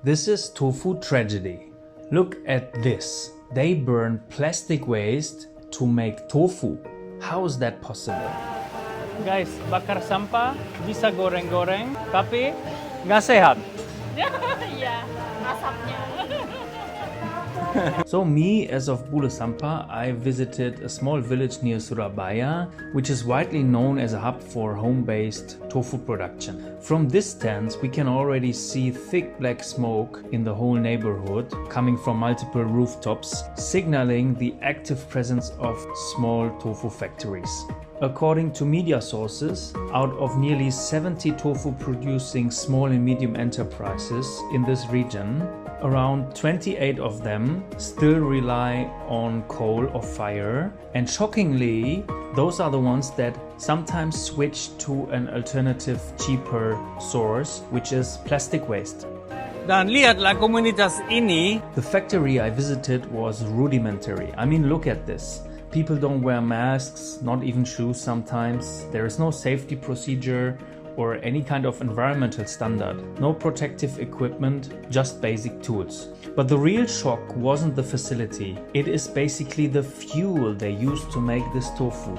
This is tofu tragedy. Look at this. They burn plastic waste to make tofu. How is that possible? Guys, bakar sampah bisa goreng-goreng, tapi nggak sehat. Iya, asapnya. So me, as of Bule Sampah, I visited a small village near Surabaya, which is widely known as a hub for home-based tofu production. From this distance, we can already see thick black smoke in the whole neighborhood, coming from multiple rooftops, signaling the active presence of small tofu factories. According to media sources, out of nearly 70 tofu-producing small and medium enterprises in this region, around 28 of them still rely on coal or fire, and shockingly, those are the ones that sometimes switch to an alternative, cheaper source, which is plastic waste. Dan lihatlah komunitas ini. The factory I visited was rudimentary. I mean, look at this. People don't wear masks, not even shoes sometimes. There is no safety procedure or any kind of environmental standard. No protective equipment, just basic tools. But the real shock wasn't the facility. It is basically the fuel they used to make this tofu.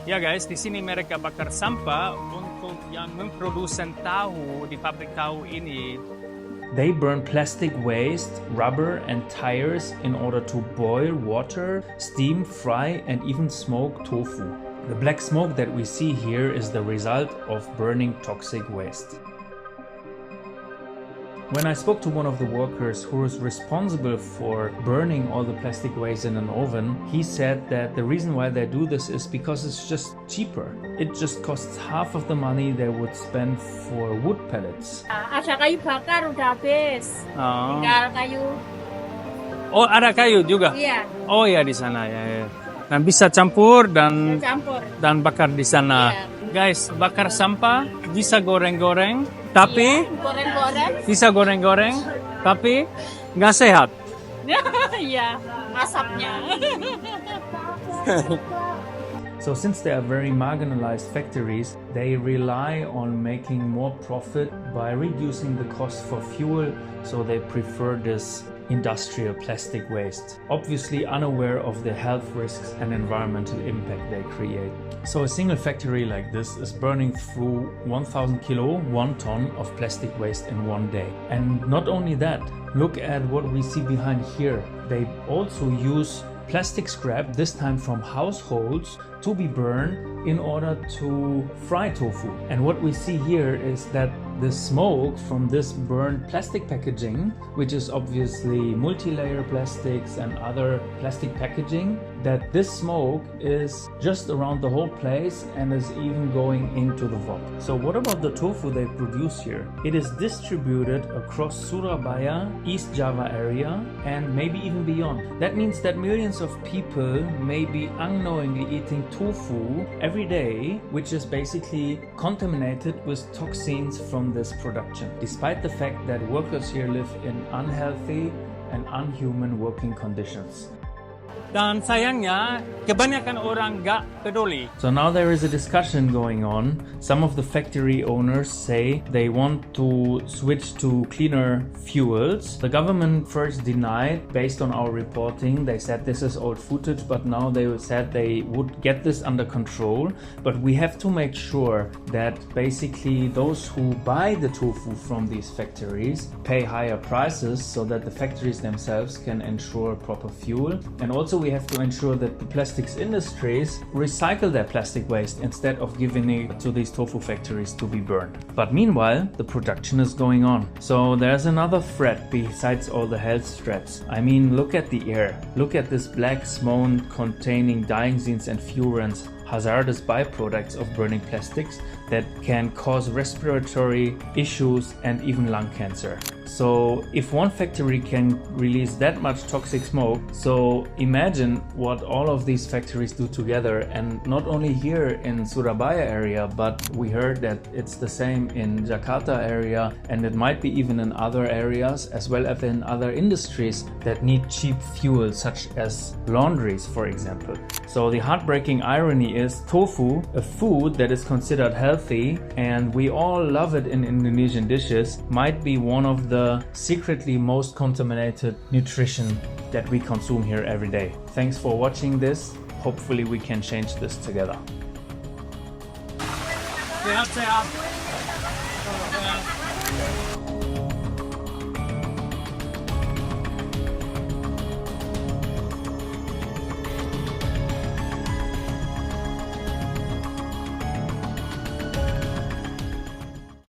Ya guys, di sini mereka bakar sampah untuk yang memproduksi tahu di pabrik tahu ini. They burn plastic waste, rubber and tires in order to boil water, steam, fry and even smoke tofu. The black smoke that we see here is the result of burning toxic waste. When I spoke to one of the workers who was responsible for burning all the plastic waste in an oven, he said that the reason why they do this is because it's just cheaper. It just costs half of the money they would spend for wood pellets. Ada kayu bakar udah habis. Tinggal kayu. Oh, ada kayu juga? Iya. Oh ya, di sana ya. Dan bisa campur dan bakar di sana. Iya. Guys, bakar sampah bisa goreng-goreng, tapi bisa goreng-goreng, tapi nggak sehat. Iya, asapnya. So since they are very marginalized factories, they rely on making more profit by reducing the cost for fuel, so they prefer this industrial plastic waste, obviously unaware of the health risks and environmental impact they create. So a single factory like this is burning through 1,000 kilo, 1 ton of plastic waste in one day. And not only that, look at what we see behind here. They also use plastic scrap, this time from households, to be burned in order to fry tofu. And what we see here is that the smoke from this burned plastic packaging, which is obviously multi-layer plastics and other plastic packaging, that this smoke is just around the whole place and is even going into the wok. So what about the tofu they produce here? It is distributed across Surabaya, East Java area, and maybe even beyond. That means that millions of people may be unknowingly eating tofu every day, which is basically contaminated with toxins from this production, despite the fact that workers here live in unhealthy and unhuman working conditions. Dan sayangnya, kebanyakan orang nggak peduli. So now there is a discussion going on. Some of the factory owners say they want to switch to cleaner fuels. The government first denied based on our reporting. They said this is old footage, but now they said they would get this under control. But we have to make sure that basically those who buy the tofu from these factories pay higher prices so that the factories themselves can ensure proper fuel. And also we have to ensure that the plastics industries recycle their plastic waste instead of giving it to these tofu factories to be burned. But meanwhile, the production is going on. So there's another threat besides all the health threats. I mean, look at the air. Look at this black smoke containing dioxins and furans, hazardous byproducts of burning plastics that can cause respiratory issues and even lung cancer. So if one factory can release that much toxic smoke, so imagine what all of these factories do together. And not only here in Surabaya area, but we heard that it's the same in Jakarta area, and it might be even in other areas as well as in other industries that need cheap fuel, such as laundries, for example. So the heartbreaking irony is tofu, a food that is considered healthy and we all love it in Indonesian dishes, might be one of the secretly most contaminated nutrition that we consume here every day. Thanks for watching this. Hopefully we can change this together. Sehat-sehat.